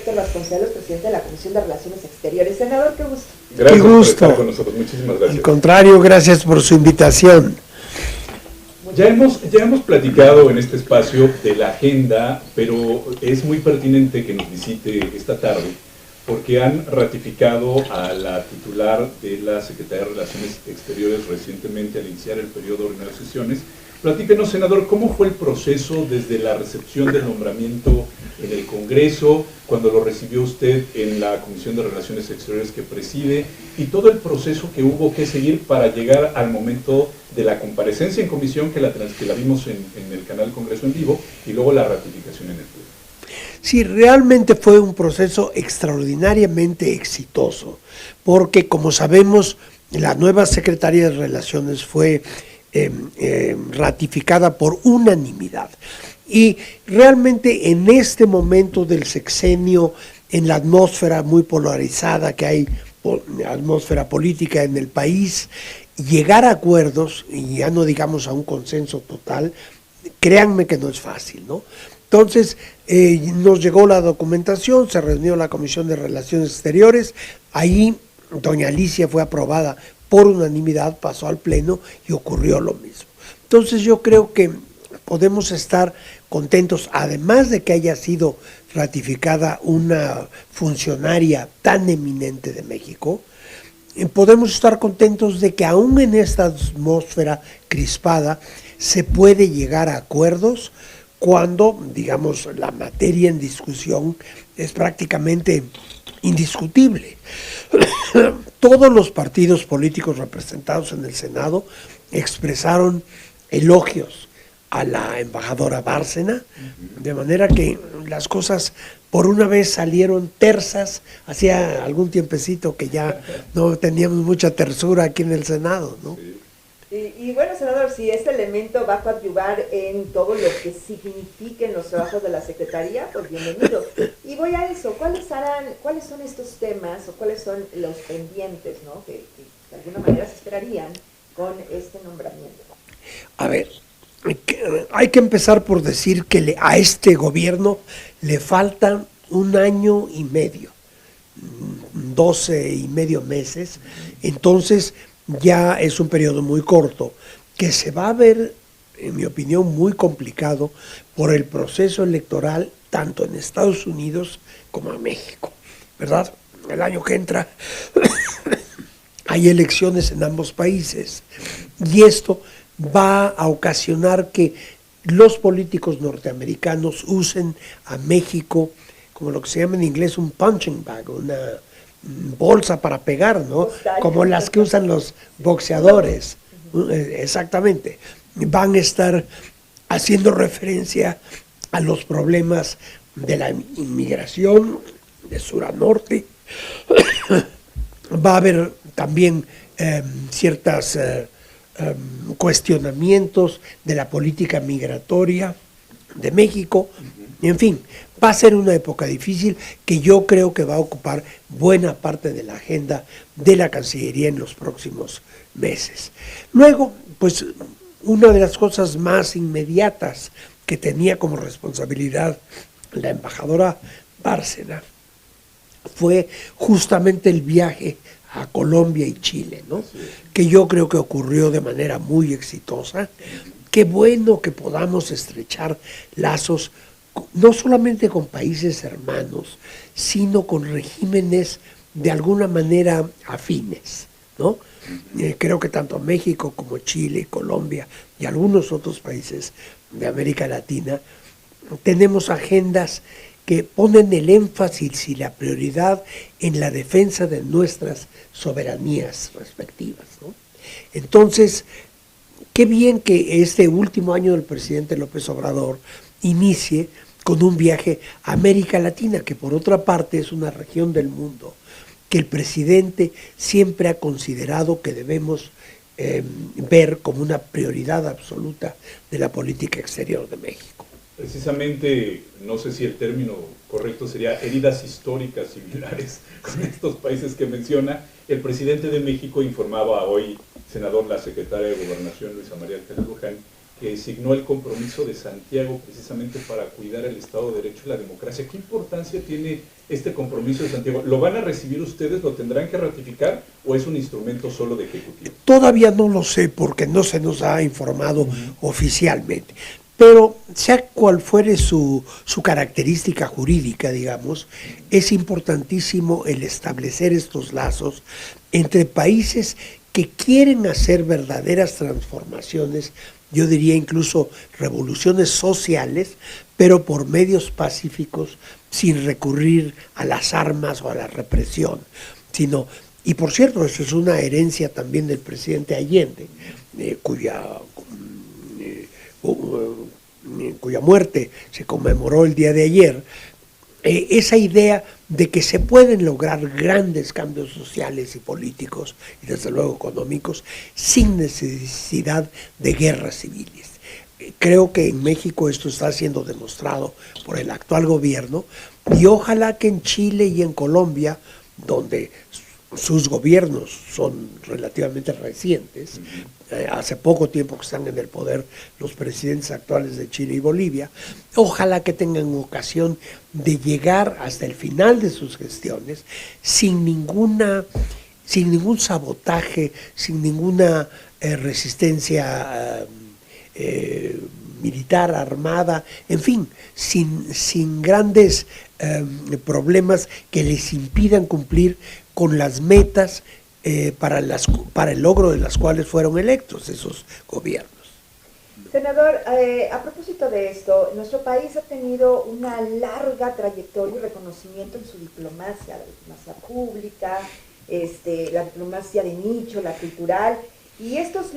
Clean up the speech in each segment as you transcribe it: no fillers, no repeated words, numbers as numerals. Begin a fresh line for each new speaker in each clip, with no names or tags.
Héctor Vasconcelos, presidente de la Comisión de Relaciones Exteriores. Senador, qué gusto.
Gracias
qué gusto.
por estar con nosotros, muchísimas gracias.
Al contrario, gracias por su invitación.
Ya hemos platicado en este espacio de la agenda, pero es muy pertinente que nos visite esta tarde, porque han ratificado a la titular de la Secretaría de Relaciones Exteriores recientemente al iniciar el periodo ordinario de sesiones. Platíquenos, senador, ¿cómo fue el proceso desde la recepción del nombramiento en el Congreso, cuando lo recibió usted en la Comisión de Relaciones Exteriores que preside, y todo el proceso que hubo que seguir para llegar al momento de la comparecencia en comisión que la vimos en el canal Congreso en vivo, y luego la ratificación en el Pleno?
Sí, realmente fue un proceso extraordinariamente exitoso, porque como sabemos, la nueva Secretaría de Relaciones fue ratificada por unanimidad. Y realmente en este momento del sexenio, en la atmósfera muy polarizada que hay, atmósfera política en el país, llegar a acuerdos, y ya no digamos a un consenso total, créanme que no es fácil, ¿no? Entonces, nos llegó la documentación, se reunió la Comisión de Relaciones Exteriores, ahí doña Alicia fue aprobada por unanimidad, pasó al Pleno y ocurrió lo mismo. Entonces yo creo que podemos estar contentos, además de que haya sido ratificada una funcionaria tan eminente de México, podemos estar contentos de que aún en esta atmósfera crispada se puede llegar a acuerdos cuando, digamos, la materia en discusión es prácticamente indiscutible. Todos los partidos políticos representados en el Senado expresaron elogios a la embajadora Bárcena, de manera que las cosas por una vez salieron tersas. Hacía algún tiempecito que ya no teníamos mucha tersura aquí en el Senado, ¿no?
Sí.
Y bueno, senador, si este elemento va a coadyuvar en todo lo que signifiquen los trabajos de la Secretaría, pues bienvenido. Y voy a eso, ¿cuáles son estos temas o cuáles son los pendientes, ¿no? que de alguna manera se esperarían con este nombramiento?
A ver, hay que empezar por decir que a este gobierno le faltan 1 año y medio, 12 y medio meses, entonces ya es un periodo muy corto, que se va a ver, en mi opinión, muy complicado por el proceso electoral tanto en Estados Unidos como en México, ¿verdad? El año que entra hay elecciones en ambos países y esto va a ocasionar que los políticos norteamericanos usen a México como lo que se llama en inglés un punching bag, una bolsa para pegar, ¿no? Como las que usan los boxeadores. Exactamente. Van a estar haciendo referencia a los problemas de la inmigración de sur a norte. Va a haber también ciertos cuestionamientos de la política migratoria de México. En fin, va a ser una época difícil que yo creo que va a ocupar buena parte de la agenda de la Cancillería en los próximos meses. Luego, pues, una de las cosas más inmediatas que tenía como responsabilidad la embajadora Bárcena fue justamente el viaje a Colombia y Chile, ¿no? Que yo creo que ocurrió de manera muy exitosa. Qué bueno que podamos estrechar lazos no solamente con países hermanos, sino con regímenes de alguna manera afines, ¿no? Creo que tanto México como Chile, Colombia y algunos otros países de América Latina tenemos agendas que ponen el énfasis y la prioridad en la defensa de nuestras soberanías respectivas, ¿no? Entonces, qué bien que este último año del presidente López Obrador inicie con un viaje a América Latina, que por otra parte es una región del mundo que el presidente siempre ha considerado que debemos ver como una prioridad absoluta de la política exterior de México.
Precisamente, no sé si el término correcto sería heridas históricas similares con estos países que menciona. El presidente de México informaba hoy, senador, la secretaria de Gobernación, Luisa María Alcalde Luján, que signó el compromiso de Santiago precisamente para cuidar el Estado de Derecho y la democracia. ¿Qué importancia tiene este compromiso de Santiago? ¿Lo van a recibir ustedes? ¿Lo tendrán que ratificar o es un instrumento solo de ejecutivo?
Todavía no lo sé porque no se nos ha informado oficialmente. Pero sea cual fuere su característica jurídica, digamos, es importantísimo el establecer estos lazos entre países que quieren hacer verdaderas transformaciones, yo diría incluso revoluciones sociales, pero por medios pacíficos, sin recurrir a las armas o a la represión, sino, y por cierto, eso es una herencia también del presidente Allende, cuya muerte se conmemoró el día de ayer, esa idea de que se pueden lograr grandes cambios sociales y políticos, y desde luego económicos, sin necesidad de guerras civiles. Creo que en México esto está siendo demostrado por el actual gobierno, y ojalá que en Chile y en Colombia, donde sus gobiernos son relativamente recientes, hace poco tiempo que están en el poder los presidentes actuales de Chile y Bolivia, ojalá que tengan ocasión de llegar hasta el final de sus gestiones sin ningún sabotaje, sin ninguna resistencia militar, armada, en fin, sin grandes problemas que les impidan cumplir con las metas para el logro de las cuales fueron electos esos gobiernos.
Senador, a propósito de esto, nuestro país ha tenido una larga trayectoria y reconocimiento en su diplomacia, la diplomacia pública, la diplomacia de nicho, la cultural, y estos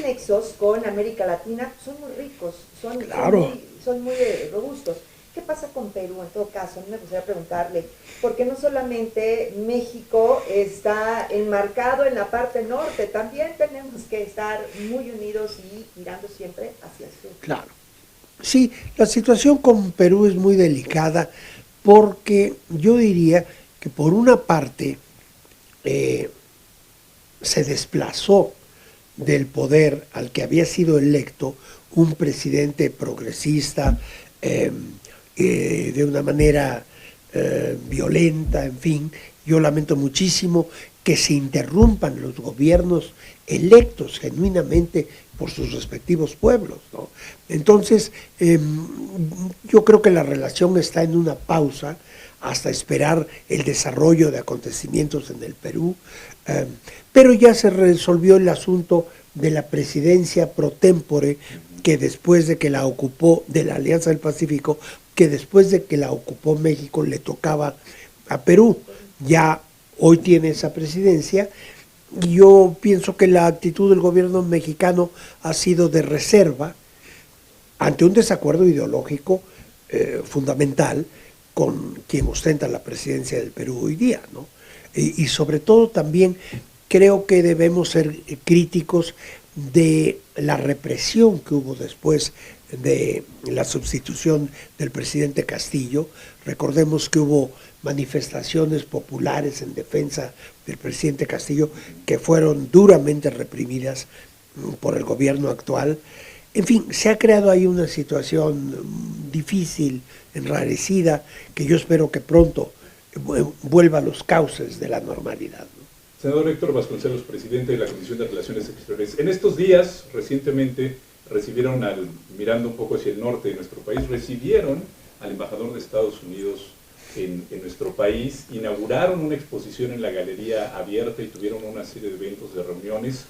nexos con América Latina son muy ricos, son muy robustos. ¿Qué pasa con Perú en todo caso? A mí me gustaría preguntarle, porque no solamente México está enmarcado en la parte norte, también tenemos que estar muy unidos y mirando siempre hacia el sur.
Claro. Sí, la situación con Perú es muy delicada porque yo diría que por una parte se desplazó del poder al que había sido electo un presidente progresista, de una manera violenta, en fin. Yo lamento muchísimo que se interrumpan los gobiernos electos genuinamente por sus respectivos pueblos, ¿no? Entonces, yo creo que la relación está en una pausa hasta esperar el desarrollo de acontecimientos en el Perú, pero ya se resolvió el asunto de la presidencia pro tempore, que después de que la ocupó, de la Alianza del Pacífico, que después de que la ocupó México le tocaba a Perú. Ya hoy tiene esa presidencia y yo pienso que la actitud del gobierno mexicano ha sido de reserva ante un desacuerdo ideológico fundamental con quien ostenta la presidencia del Perú hoy día, ¿no? Y sobre todo también creo que debemos ser críticos de la represión que hubo después de la sustitución del presidente Castillo. Recordemos que hubo manifestaciones populares en defensa del presidente Castillo que fueron duramente reprimidas por el gobierno actual. En fin, se ha creado ahí una situación difícil, enrarecida, que yo espero que pronto vuelva a los cauces de la normalidad, ¿no?
Senador Héctor Vasconcelos, presidente de la Comisión de Relaciones Exteriores. En estos días, recientemente, recibieron mirando un poco hacia el norte de nuestro país, recibieron al embajador de Estados Unidos en nuestro país, inauguraron una exposición en la Galería Abierta y tuvieron una serie de eventos, de reuniones,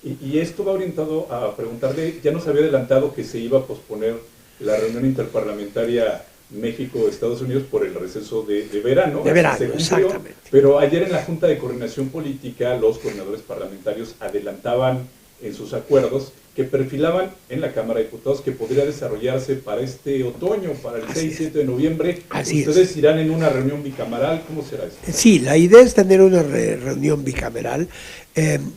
y esto va orientado a preguntarle, ya nos había adelantado que se iba a posponer la reunión interparlamentaria México-Estados Unidos por el receso de verano.
De verano, exactamente.
Pero ayer en la Junta de Coordinación Política, los coordinadores parlamentarios adelantaban en sus acuerdos que perfilaban en la Cámara de Diputados que podría desarrollarse para este otoño, para el 6 y 7 de noviembre. ¿Ustedes irán en una reunión bicameral? ¿Cómo será esto?
Sí, la idea es tener una reunión bicameral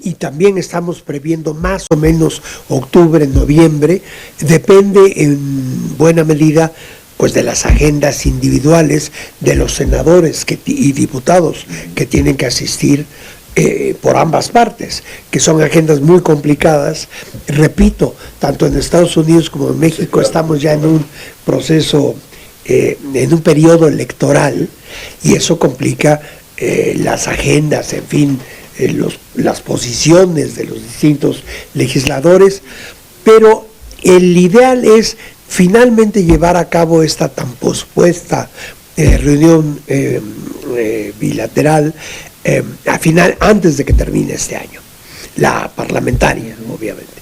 y también estamos previendo más o menos octubre, noviembre. Depende en buena medida pues de las agendas individuales de los senadores y diputados que tienen que asistir por ambas partes, que son agendas muy complicadas. Repito, tanto en Estados Unidos como en México estamos ya en un proceso, en un periodo electoral, y eso complica las agendas, en fin, las posiciones de los distintos legisladores, pero el ideal es finalmente llevar a cabo esta tan pospuesta reunión bilateral antes de que termine este año, la parlamentaria, obviamente.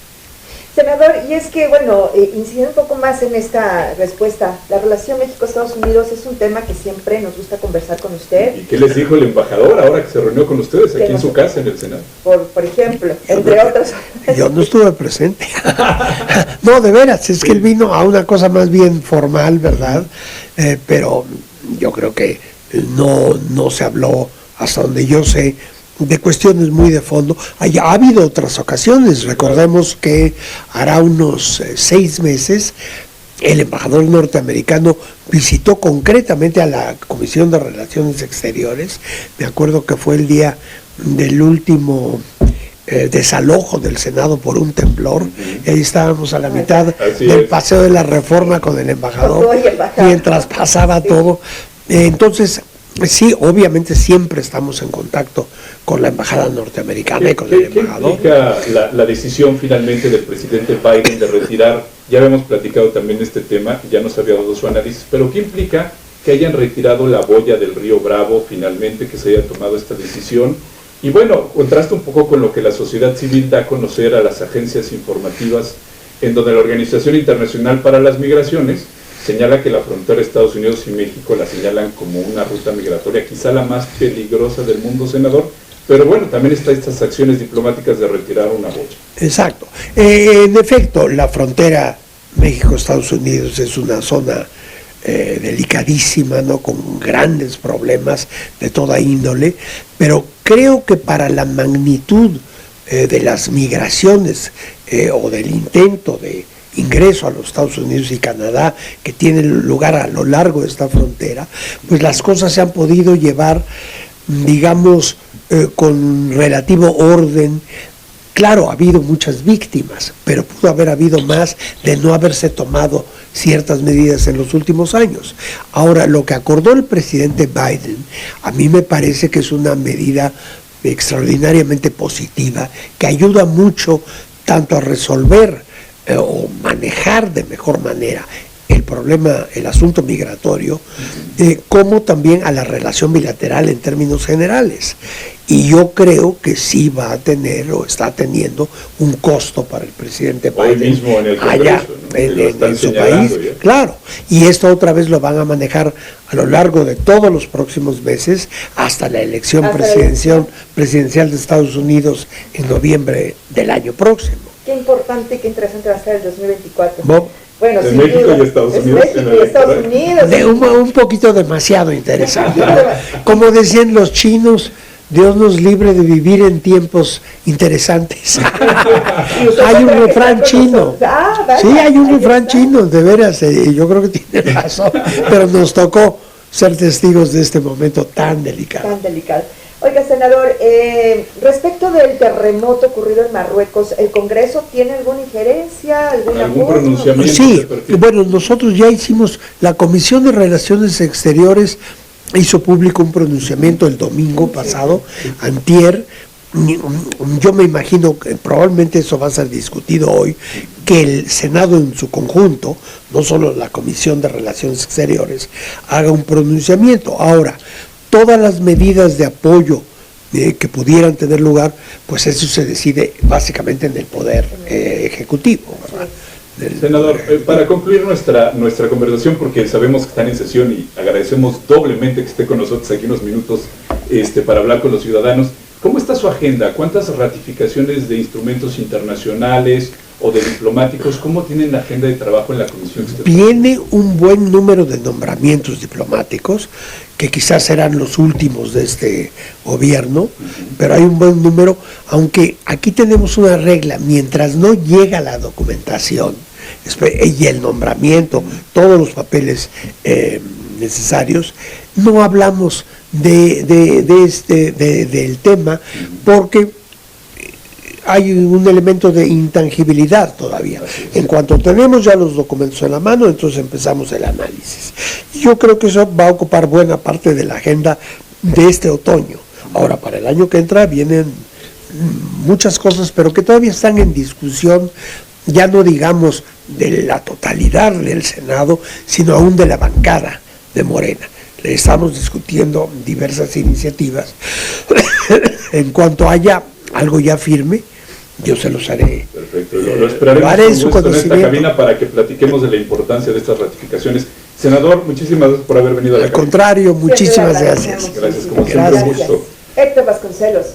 Senador, y es que, bueno, incidiendo un poco más en esta respuesta, la relación México-Estados Unidos es un tema que siempre nos gusta conversar con usted.
¿Y qué les dijo el embajador ahora que se reunió con ustedes aquí en su casa, en el Senado?
Por ejemplo, entre otros.
Yo no estuve presente. No, de veras, es que él vino a una cosa más bien formal, ¿verdad? Pero yo creo que no se habló, hasta donde yo sé, de cuestiones muy de fondo. Ha habido otras ocasiones. Recordemos que hará unos 6 meses el embajador norteamericano visitó concretamente a la Comisión de Relaciones Exteriores. Me acuerdo que fue el día del último desalojo del Senado por un temblor. Y ahí estábamos a la mitad del Paseo de la Reforma con el embajador, mientras pasaba todo. Entonces, sí, obviamente siempre estamos en contacto con la embajada norteamericana y con el embajador.
¿Qué implica la decisión finalmente del presidente Biden de retirar? Ya habíamos platicado también este tema, ya nos había dado su análisis, pero ¿qué implica que hayan retirado la boya del río Bravo finalmente, que se haya tomado esta decisión? Y bueno, contrasta un poco con lo que la sociedad civil da a conocer a las agencias informativas, en donde la Organización Internacional para las Migraciones señala que la frontera de Estados Unidos y México la señalan como una ruta migratoria, quizá la más peligrosa del mundo, senador, pero bueno, también están estas acciones diplomáticas de retirar una boya.
Exacto. En efecto, la frontera México-Estados Unidos es una zona delicadísima, ¿no?, con grandes problemas de toda índole, pero creo que para la magnitud de las migraciones o del intento de ingreso a los Estados Unidos y Canadá que tiene lugar a lo largo de esta frontera, pues las cosas se han podido llevar, digamos, con relativo orden. Claro, ha habido muchas víctimas, pero pudo haber habido más de no haberse tomado ciertas medidas en los últimos años. Ahora, lo que acordó el presidente Biden, a mí me parece que es una medida extraordinariamente positiva, que ayuda mucho tanto a resolver o manejar de mejor manera el problema, el asunto migratorio, como también a la relación bilateral en términos generales. Y yo creo que sí va a tener o está teniendo un costo para el presidente Biden.
Hoy mismo en el Congreso,
allá,
¿no?
en su país, ya. Claro. Y esto otra vez lo van a manejar a lo largo de todos los próximos meses hasta la elección presidencial de Estados Unidos en noviembre del año próximo.
Qué importante, qué interesante va a ser el 2024.
Bueno, de México duda. Y Estados Unidos.
México y Estados Unidos.
Un poquito demasiado interesante. Como decían los chinos, Dios nos libre de vivir en tiempos interesantes. Hay un refrán chino. Sí, hay un refrán chino, de veras. Yo creo que tiene razón. Pero nos tocó ser testigos de este momento tan delicado.
Tan delicado. Oiga, senador, respecto del terremoto ocurrido en Marruecos, ¿el Congreso tiene alguna injerencia,
algún pronunciamiento?
Sí, bueno, nosotros ya hicimos, la Comisión de Relaciones Exteriores hizo público un pronunciamiento el domingo pasado, antier. Yo me imagino que probablemente eso va a ser discutido hoy, que el Senado en su conjunto, no solo la Comisión de Relaciones Exteriores, haga un pronunciamiento. Ahora, todas las medidas de apoyo que pudieran tener lugar, pues eso se decide básicamente en el Poder Ejecutivo, ¿verdad?
Senador, para concluir nuestra conversación, porque sabemos que están en sesión y agradecemos doblemente que esté con nosotros aquí unos minutos para hablar con los ciudadanos, ¿cómo está su agenda? ¿Cuántas ratificaciones de instrumentos internacionales o de diplomáticos? ¿Cómo tienen la agenda de trabajo en la Comisión Exterior?
Viene un buen número de nombramientos diplomáticos, que quizás serán los últimos de este gobierno, pero hay un buen número, aunque aquí tenemos una regla: mientras no llega la documentación y el nombramiento, todos los papeles necesarios, no hablamos del tema, porque hay un elemento de intangibilidad todavía. En cuanto tenemos ya los documentos en la mano, entonces empezamos el análisis. Yo creo que eso va a ocupar buena parte de la agenda de este otoño. Ahora, para el año que entra vienen muchas cosas, pero que todavía están en discusión, ya no digamos de la totalidad del Senado, sino aún de la bancada de Morena. Le estamos discutiendo diversas iniciativas. En cuanto haya algo ya firme, yo se los haré.
Perfecto, lo esperaremos
haré en su
con gusto en esta
conocimiento.
cabina para que platiquemos de la importancia de estas ratificaciones. Senador, muchísimas gracias por haber venido a la
Al contrario, muchísimas
Siempre
gracias.
agradecemos.
Gracias, como
siempre,
un gusto.
Héctor Vasconcelos.